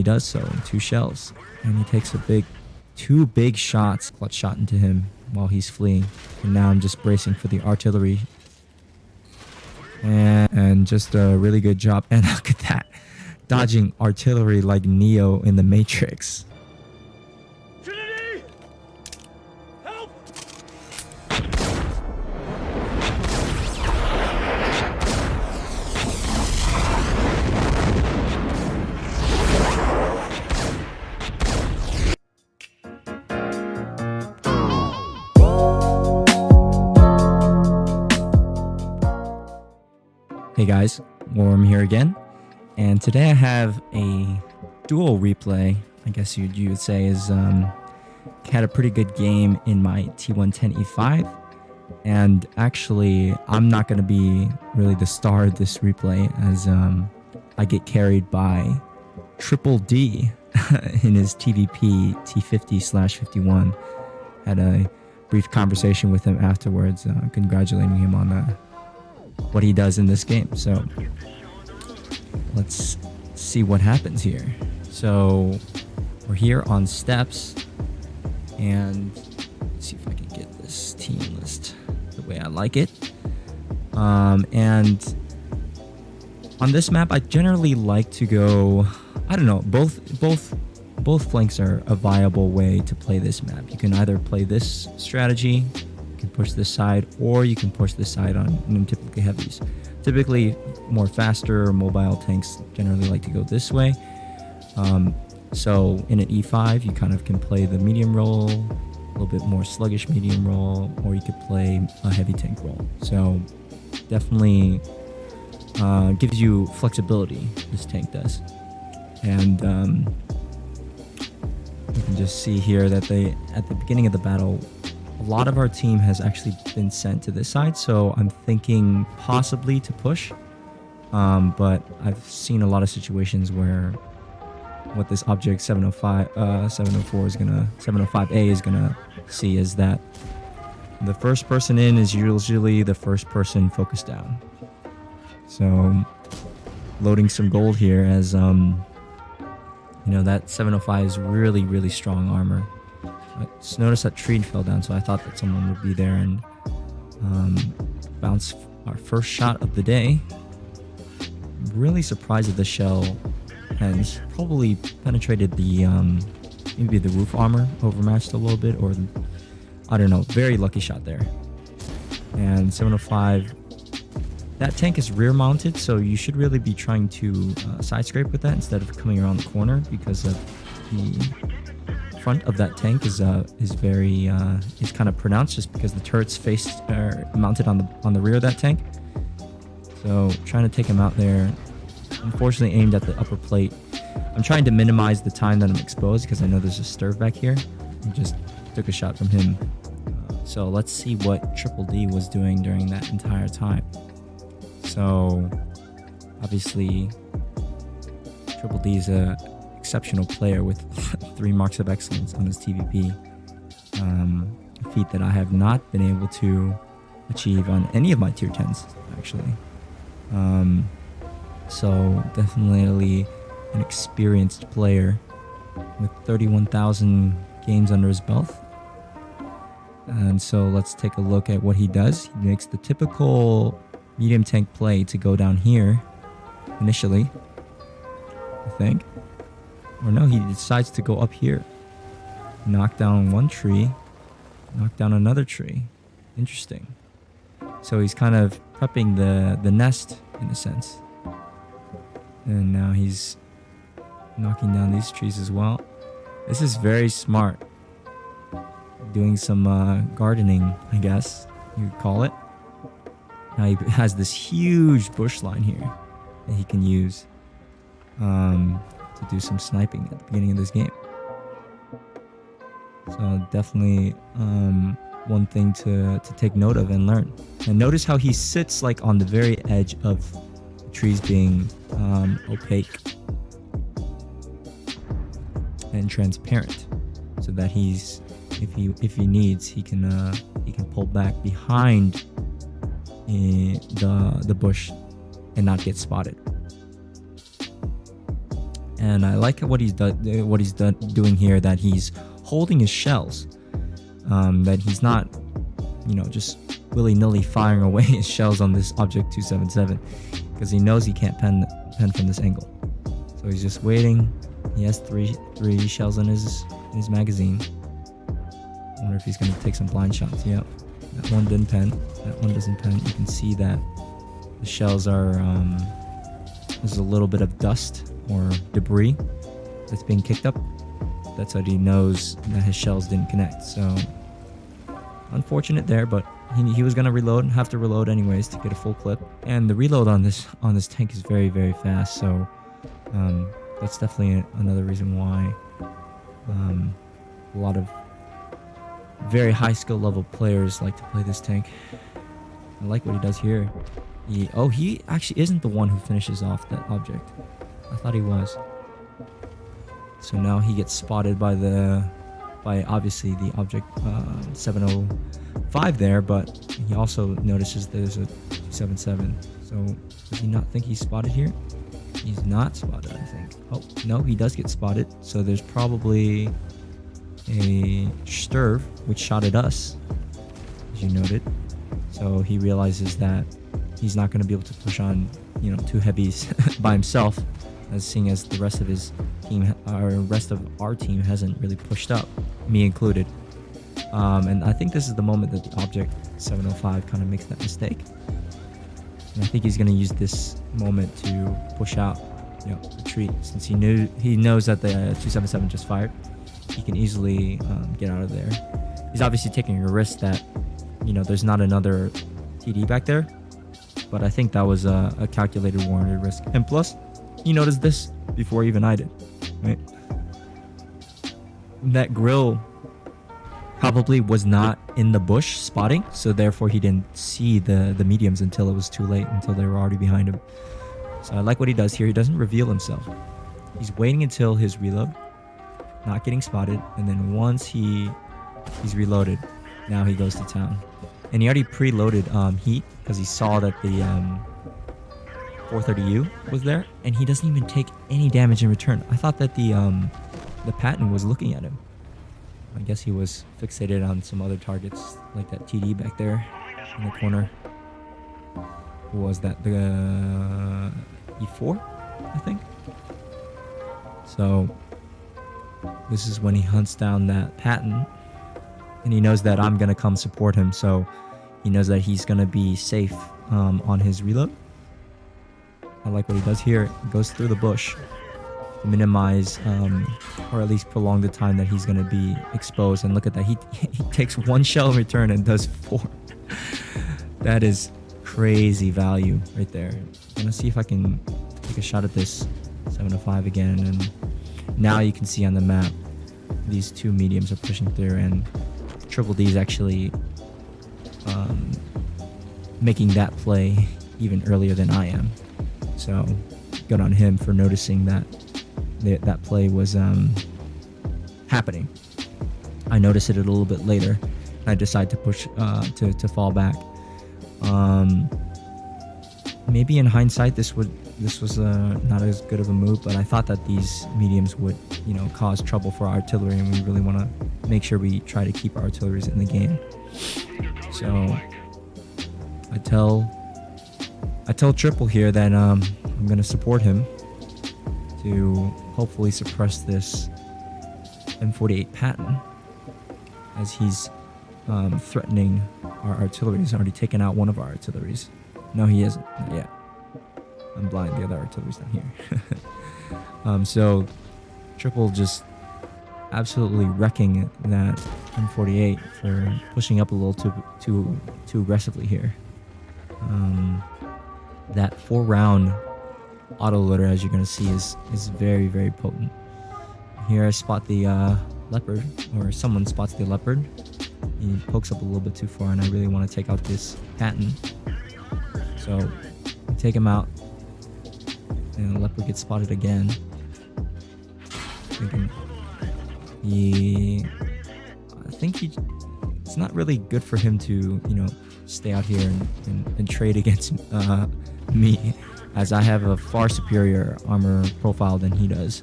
He does so in 2 shells, and he takes two big shots, clutch shot into him while he's fleeing. And now I'm just bracing for the artillery. And just a really good job. And look at that. Dodging artillery like Neo in the Matrix. Trinity! Help! Hey guys, Worm here again. And today I have a dual replay, I guess you would say, is had a pretty good game in my T110E5. And actually, I'm not going to be really the star of this replay, as I get carried by TrippleD in his TVP T50/51. Had a brief conversation with him afterwards, congratulating him on what he does in this game. So let's see what happens here. So we're here on steps, and let's see if I can get this team list the way I like it. And on this map, I generally like to go, I don't know, both flanks are a viable way to play this map. You can either play this strategy, you can push this side, or you can push this side on typically heavies. Typically, more faster or mobile tanks generally like to go this way. So in an E5, you kind of can play the medium role, a little bit more sluggish medium role, or you could play a heavy tank role. So definitely gives you flexibility, this tank does. And you can just see here that at the beginning of the battle, a lot of our team has actually been sent to this side, so I'm thinking possibly to push. But I've seen a lot of situations where what this object 705A is gonna see is that the first person in is usually the first person focused down. So loading some gold here, as you know, that 705 is really strong armor. I just noticed that tree fell down, so I thought that someone would be there and bounce our first shot of the day. Really surprised that the shell has probably penetrated the maybe the roof armor, overmatched a little bit, or I don't know. Very lucky shot there. And 705, that tank is rear mounted, so you should really be trying to side scrape with that instead of coming around the corner, because of the front of that tank is very is kind of pronounced, just because the turrets are mounted on the rear of that tank. So trying to take him out there, unfortunately aimed at the upper plate. I'm trying to minimize the time that I'm exposed, because I know there's a stirve back here. I just took a shot from him. So let's see what TrippleD was doing during that entire time. So obviously TrippleD is a exceptional player with 3 marks of excellence on his TVP, a feat that I have not been able to achieve on any of my tier 10s actually. So definitely an experienced player with 31,000 games under his belt. And so let's take a look at what he does. He makes the typical medium tank play to go down here initially, I think. Or no, he decides to go up here. Knock down one tree, knock down another tree. Interesting. So he's kind of prepping the nest in a sense. And now he's knocking down these trees as well. This is very smart. Doing some gardening, I guess you would call it. Now he has this huge bush line here that he can use to do some sniping at the beginning of this game. So definitely one thing to take note of and learn. And notice how he sits like on the very edge of the trees being opaque and transparent, so that he's, if he needs, he can pull back behind the bush and not get spotted. And I like what he's doing here, that he's holding his shells, that he's not, just willy-nilly firing away his shells on this Object 277, because he knows he can't pen from this angle. So he's just waiting. He has three shells in his magazine. I wonder if he's going to take some blind shots. Yep, that one didn't pen. That one doesn't pen. You can see that the shells are, there's a little bit of dust or debris that's being kicked up. That's how he knows that his shells didn't connect. So unfortunate there, but he was gonna have to reload anyways to get a full clip. And the reload on this tank is very, very fast. So that's definitely another reason why a lot of very high skill level players like to play this tank. I like what he does here. He actually isn't the one who finishes off that object. I thought he was. So now he gets spotted by obviously the object 705 there, but he also notices there's a 277. So does he not think he's spotted here? He's not spotted, I think. Oh, no, he does get spotted. So there's probably a Sturv which shot at us, as you noted. So he realizes that he's not going to be able to push on, two heavies by himself, as seeing as the rest of his team, or rest of our team, hasn't really pushed up, me included. And I think this is the moment that the Object 705 kind of makes that mistake. And I think he's going to use this moment to push out, retreat, since he knows that the 277 just fired. He can easily get out of there. He's obviously taking a risk that, there's not another TD back there, but I think that was a calculated, warranted risk. And plus, he noticed this before even I did, right? That grill probably was not in the bush spotting, so therefore he didn't see the mediums until it was too late, until they were already behind him. So I like what he does here. He doesn't reveal himself. He's waiting until his reload, not getting spotted, and then once he's reloaded, now he goes to town. And he already preloaded heat, because he saw that the 430U was there, and he doesn't even take any damage in return. I thought that the Patton was looking at him. I guess he was fixated on some other targets, like that TD back there in the corner. Who was that? The E4, I think. So this is when he hunts down that Patton, and he knows that I'm gonna come support him, so he knows that he's gonna be safe on his reload. I like what he does here. He goes through the bush to minimize or at least prolong the time that he's gonna be exposed. And look at that, he takes one shell in return and does 4. That is crazy value right there. I'm gonna see if I can take a shot at this 705 again, and now you can see on the map these two mediums are pushing through, and TrippleD is actually making that play even earlier than I am. So good on him for noticing that that play was happening. I noticed it a little bit later. I decided to push to fall back. Maybe in hindsight this was not as good of a move, but I thought that these mediums would cause trouble for artillery, and we really want to make sure we try to keep our artilleries in the game. So I tell Triple here that I'm gonna support him to hopefully suppress this M48 Patton, as he's threatening our artillery. He's already taken out one of our artilleries. No, he isn't, not yet. I'm blind, the other artillery's not here. So Triple just absolutely wrecking that M48 for pushing up a little too aggressively here. That 4-round autoloader, as you're gonna see, is very, very potent. Here I spot the leopard, or someone spots the leopard. He pokes up a little bit too far, and I really want to take out this Patton. So I take him out, and the leopard gets spotted again. It's not really good for him to stay out here and trade against me, as I have a far superior armor profile than he does.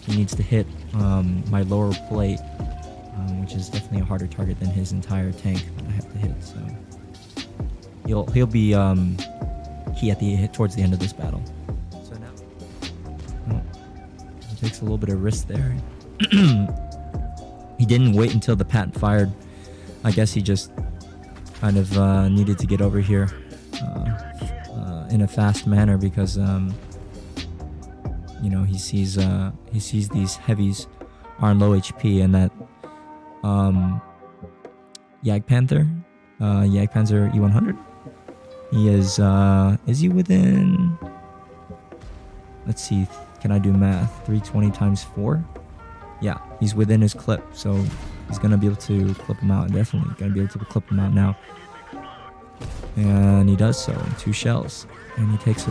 he needs to hit my lower plate, which is definitely a harder target than his entire tank that I have to hit. So he'll be key at towards the end of this battle. So now he takes a little bit of risk there. He didn't wait until the patent fired. I guess he just kind of needed to get over here in a fast manner because you know, he sees these heavies are on low HP, and that Jagdpanther E100, he is he within, let's see, can I do math, 320 times 4? Yeah, he's within his clip, so he's gonna be able to clip him out. Definitely gonna be able to clip him out now, and he does so in 2 shells, and he takes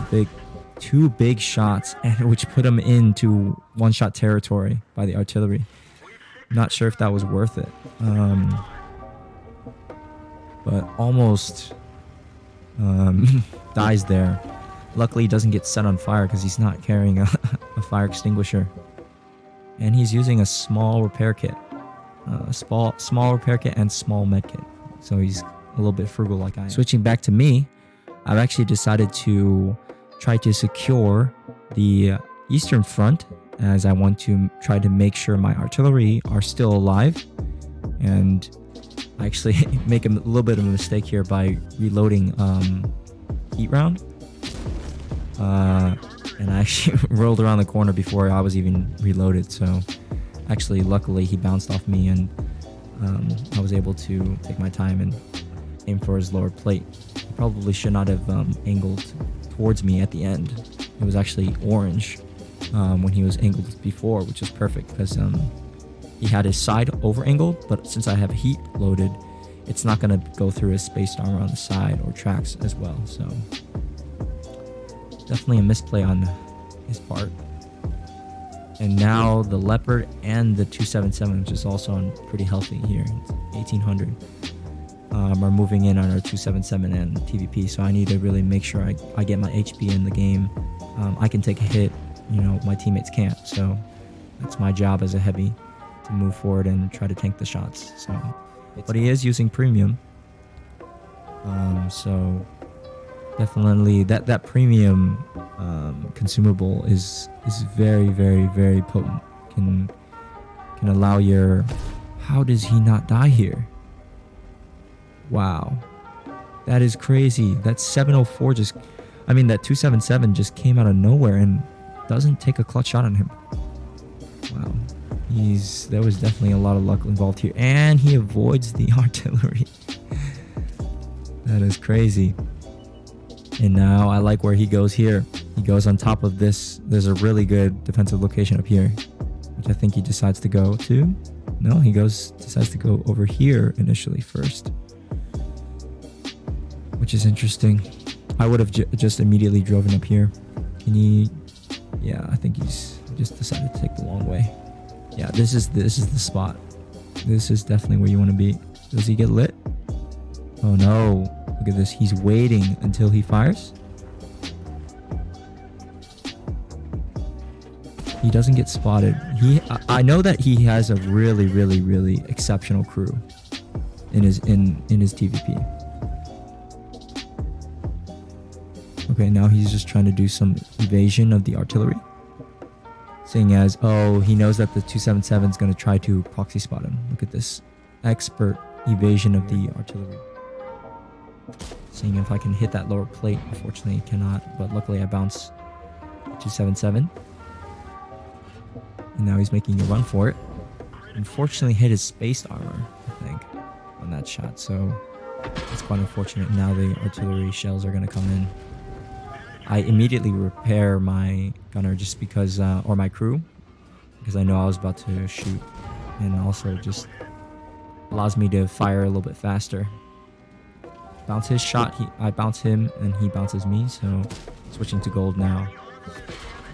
two big shots, and which put him into one-shot territory by the artillery. Not sure if that was worth it, but almost dies there. Luckily, he doesn't get set on fire because he's not carrying a fire extinguisher, and he's using a small repair kit, small repair kit and small med kit. So he's a little bit frugal like I am. Switching back to me, I've actually decided to try to secure the eastern front, as I want to try to make sure my artillery are still alive. And I actually make a little bit of a mistake here by reloading heat round, and I actually rolled around the corner before I was even reloaded. So actually, luckily, he bounced off me, and I was able to take my time and aim for his lower plate. He probably should not have angled towards me at the end. It was actually orange when he was angled before, which is perfect because he had his side over angled, but since I have heat loaded, it's not going to go through his spaced armor on the side or tracks as well. So definitely a misplay on his part. And now the Leopard and the 277, which is also on pretty healthy here, 1800, are moving in on our 277 and TVP. So I need to really make sure I get my HP in the game. I can take a hit, you know, my teammates can't. So that's my job as a heavy, to move forward and try to tank the shots. So, but he is using premium. So definitely that premium consumable is very, very, very potent. Can allow your... How does he not die here? Wow, that is crazy. That 704 just... I mean, that 277 just came out of nowhere and doesn't take a clutch shot on him. Wow. There was definitely a lot of luck involved here. And he avoids the artillery. That is crazy. And now I like where he goes here. He goes on top of this. There's a really good defensive location up here, which I think he decides to go to. No, he decides to go over here initially first, which is interesting. I would have just immediately driven up here. Can he... Yeah, I think he's just decided to take the long way. Yeah, this is the spot. This is definitely where you want to be. Does he get lit? Oh no. Look at this. He's waiting until he fires. He doesn't get spotted. I know that he has a really, really, really exceptional crew in his TVP. Okay, now he's just trying to do some evasion of the artillery. Seeing as, oh, he knows that the 277 is going to try to proxy spot him. Look at this expert evasion of the artillery. Seeing if I can hit that lower plate. Unfortunately, I cannot, but luckily I bounce 277. And now he's making a run for it. Unfortunately, hit his spaced armor, I think, on that shot. So it's quite unfortunate. Now the artillery shells are going to come in. I immediately repair my gunner just because, or my crew, because I know I was about to shoot, and also just allows me to fire a little bit faster. Bounce his shot, I bounce him, and he bounces me, so switching to gold now.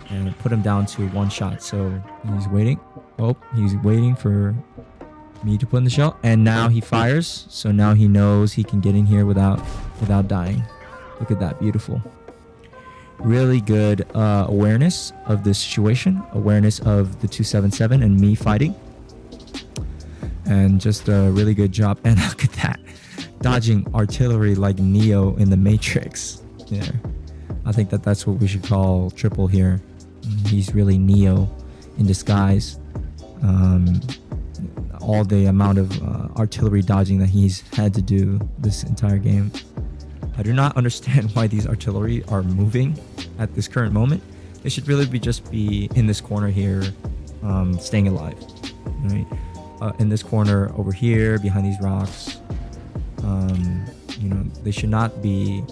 And put him down to one shot, so he's waiting. Oh, he's waiting for me to put in the shell, and now he fires, so now he knows he can get in here without dying. Look at that, beautiful. really good awareness of the situation, awareness of the 277 and me fighting, and just a really good job. And look at that, dodging artillery like Neo in the Matrix. Yeah, I think that's what we should call Triple here. He's really Neo in disguise. All the amount of artillery dodging that he's had to do this entire game. I do not understand why these artillery are moving at this current moment. They should really just be in this corner here, staying alive, right? In this corner over here, behind these rocks. You know, they should not be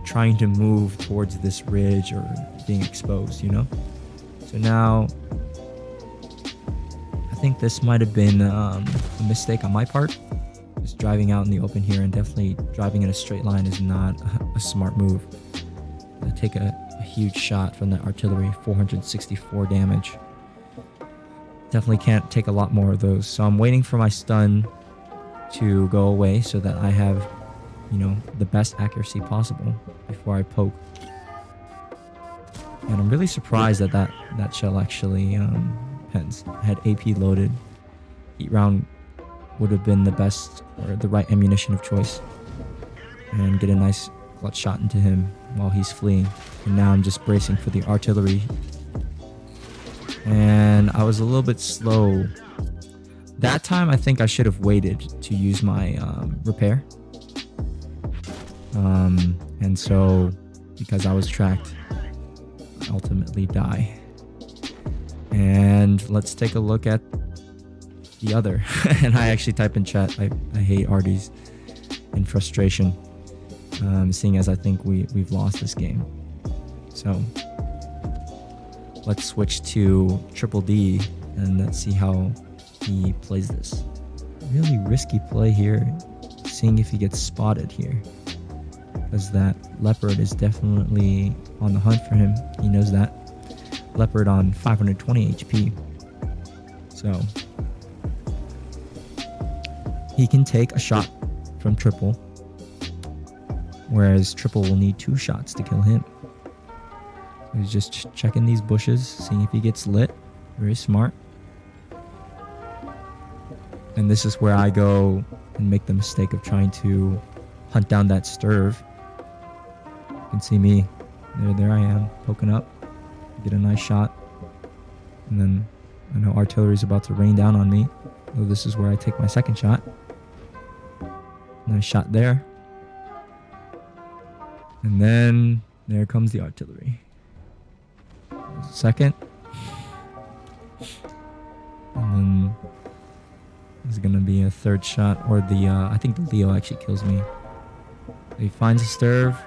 trying to move towards this ridge or being exposed, you know? So now, I think this might have been a mistake on my part. Just driving out in the open here, and definitely driving in a straight line is not a smart move. I take a huge shot from that artillery, 464 damage. Definitely can't take a lot more of those. So I'm waiting for my stun to go away so that I have, you know, the best accuracy possible before I poke. And I'm really surprised that that shell actually pens. I had AP loaded. Heat round would have been the best or the right ammunition of choice, and get a nice clutch shot into him while he's fleeing. And now I'm just bracing for the artillery, and I was a little bit slow that time. I think I should have waited to use my repair, and so because I was tracked, I ultimately die. And let's take a look at the other. And I actually type in chat, I hate Arties in frustration, seeing as I think we've lost this game. So let's switch to TrippleD and let's see how he plays this. Really risky play here, seeing if he gets spotted here, because that Leopard is definitely on the hunt for him. He knows that. Leopard on 520 HP, so he can take a shot from Triple, whereas Triple will need 2 shots to kill him. He's just checking these bushes, seeing if he gets lit. Very smart. And this is where I go and make the mistake of trying to hunt down that Sturv. You can see me. There I am, poking up. Get a nice shot. And then I know artillery's about to rain down on me. So this is where I take my second shot. Nice shot there. And then there comes the artillery. Second. And then there's gonna be a third shot, or the I think the Leo actually kills me. He finds a Sturv.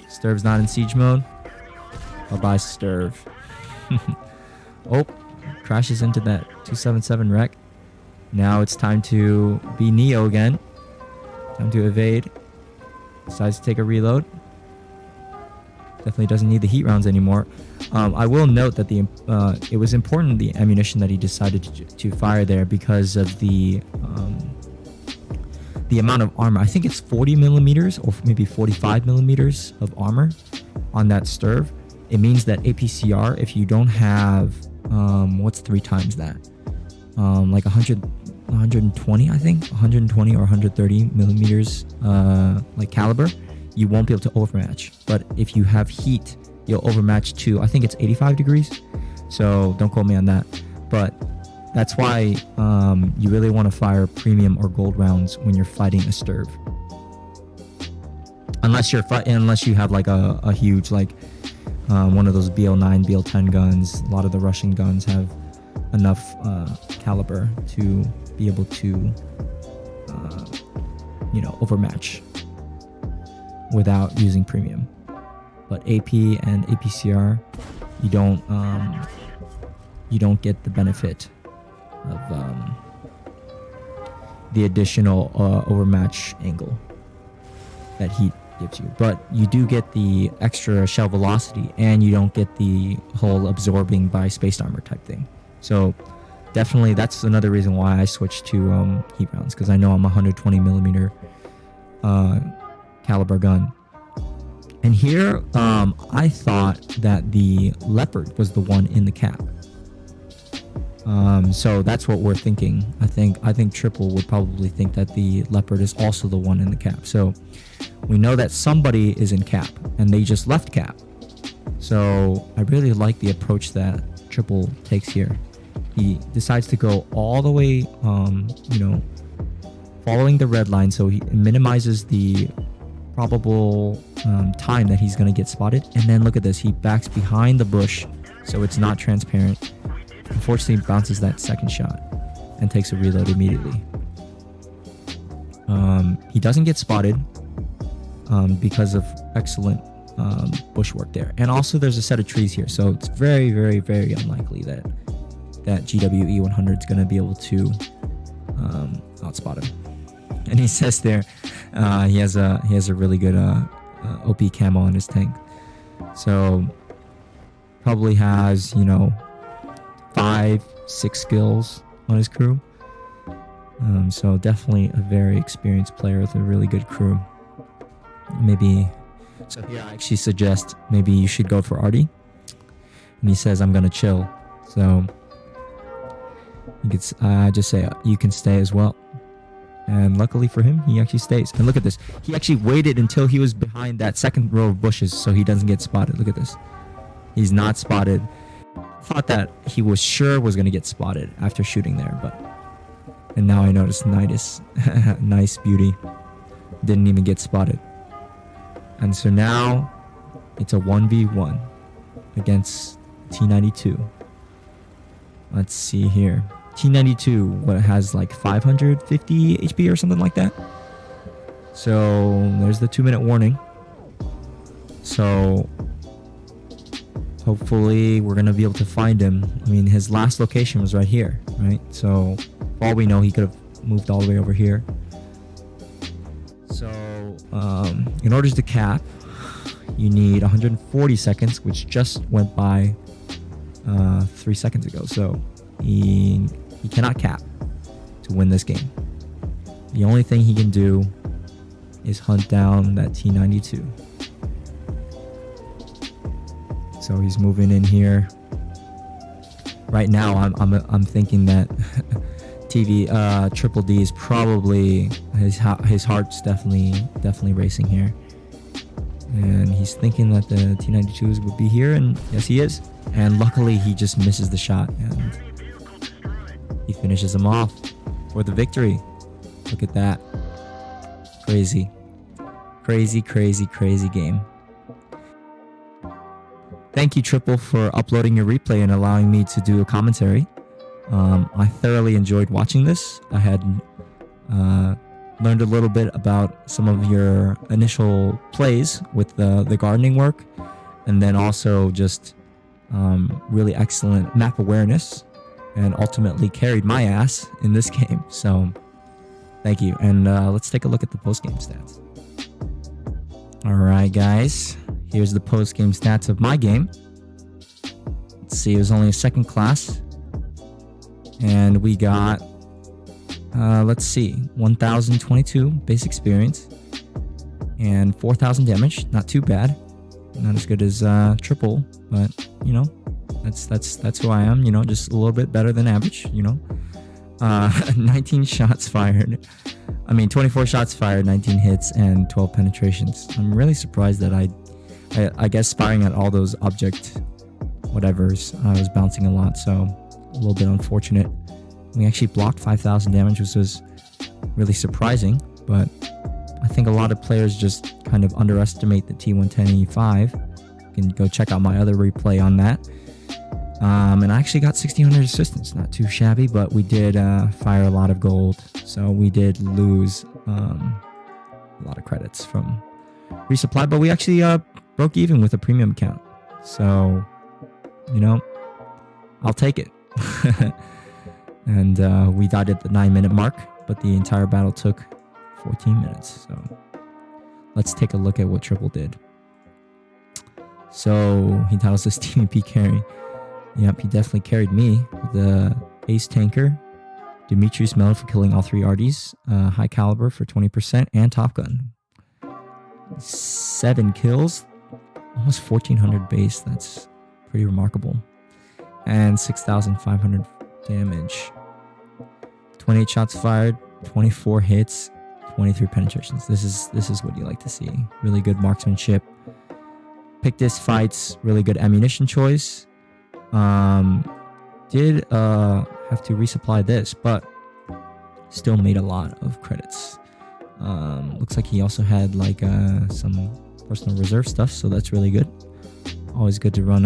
Sturv's not in siege mode. Bye-bye, Sturv. Oh, crashes into that 277 wreck. Now it's time to be Neo again. Time to evade. Decides to take a reload. Definitely doesn't need the heat rounds anymore. I will note that it was important, the ammunition that he decided to fire there, because of the amount of armor. I think it's 40 millimeters or maybe 45 millimeters of armor on that Sturv. It means that APCR, if you don't have what's 3 times that, like 120, I think 120 or 130 millimeters like caliber, you won't be able to overmatch. But if you have heat, you'll overmatch to, I think it's 85 degrees. So don't quote me on that, but that's why you really want to fire premium or gold rounds when you're fighting a Sturv, unless you have like a huge, like one of those BL9, BL10 guns. A lot of the Russian guns have enough caliber to be able to overmatch without using premium. But AP and APCR, you don't get the benefit of the additional overmatch angle that heat gives you. But you do get the extra shell velocity, and you don't get the whole absorbing by spaced armor type thing. So definitely that's another reason why I switched to heat rounds, because I know I'm a 120 millimeter caliber gun, And here, I thought that the Leopard was the one in the cap. So that's what we're thinking. I think Triple would probably think that the Leopard is also the one in the cap. So we know that somebody is in cap, and they just left cap. So I really like the approach that Triple takes here. He decides to go all the way, following the red line, so he minimizes the probable time that he's going to get spotted. And then look at this, he backs behind the bush so it's not transparent. Unfortunately, bounces that second shot and takes a reload immediately. He doesn't get spotted because of excellent bush work there. And also there's a set of trees here, so it's very, very, very unlikely that GWE100 is going to be able to outspot him. And he says there he has a really good OP camo on his tank, so probably has 5-6 skills on his crew. So definitely a very experienced player with a really good crew. Maybe so here I actually suggest maybe you should go for Artie, and he says I'm gonna chill, so you could just say you can stay as well. And luckily for him, he actually stays. And look at this. He actually waited until he was behind that second row of bushes so he doesn't get spotted. Look at this. He's not spotted. Thought that he was sure was going to get spotted after shooting there. And now I noticed Nidus. Nice beauty. Didn't even get spotted. And so now it's a 1v1 against T92. Let's see here. T92 what has like 550 HP or something like that. So there's the 2-minute warning. So hopefully we're gonna be able to find him. I mean, his last location was right here, right? So for all we know, he could have moved all the way over here. So in order to cap, you need 140 seconds, which just went by 3 seconds ago. So he cannot cap to win this game. The only thing he can do is hunt down that T92. So he's moving in here. Right now, I'm thinking that TrippleD is probably his heart's definitely racing here, and he's thinking that the T92s would be here, and yes, he is. And luckily, he just misses the shot, and he finishes him off for the victory. Look at that. Crazy. Crazy, crazy, crazy game. Thank you, Triple, for uploading your replay and allowing me to do a commentary. I thoroughly enjoyed watching this. I had learned a little bit about some of your initial plays with the gardening work, and then also just really excellent map awareness, and ultimately carried my ass in this game. So thank you. And let's take a look at the post-game stats. All right, guys, here's the post-game stats of my game. Let's see, it was only a second class, and we got let's see, 1022 base experience and 4000 damage. Not too bad, not as good as Triple, but that's who I am, just a little bit better than average. 19 shots fired, 24 shots fired, 19 hits, and 12 penetrations. I'm really surprised that I guess firing at all those object whatevers, I was bouncing a lot, so a little bit unfortunate. We actually blocked 5000 damage, which was really surprising, but I think a lot of players just kind of underestimate the T110E5. You can go check out my other replay on that. And I actually got 1600 assistance, not too shabby, but we did fire a lot of gold, so we did lose a lot of credits from resupply, but we actually broke even with a premium account, so I'll take it. And we died at the 9-minute mark, but the entire battle took 14 minutes. So let's take a look at what Triple did. So he titles us TVP carry. Yep, he definitely carried me with the Ace Tanker, Demetrius Medal for killing all 3 RDs, High Caliber for 20%, and Top Gun. 7 kills, almost 1400 base. That's pretty remarkable. And 6500 damage. 28 shots fired, 24 hits, 23 penetrations. This is what you like to see. Really good marksmanship. Pictus fights, really good ammunition choice. Did have to resupply this, but still made a lot of credits. Looks like he also had like some personal reserve stuff, so that's really good. Always good to run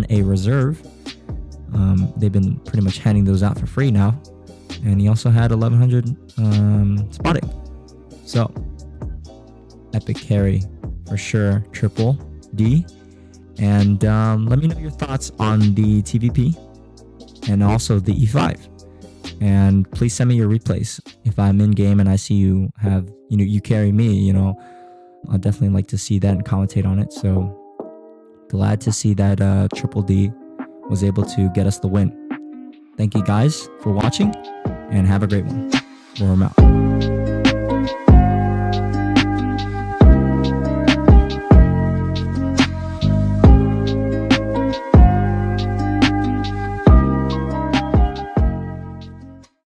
a reserve. They've been pretty much handing those out for free now. And he also had 1100 spotting. So epic carry for sure. TrippleD. And let me know your thoughts on the TVP and also the E5. And please send me your replays. If I'm in game and I see you have, you carry me, I'll definitely like to see that and commentate on it. So glad to see that TrippleD was able to get us the win. Thank you guys for watching and have a great one. I'm out.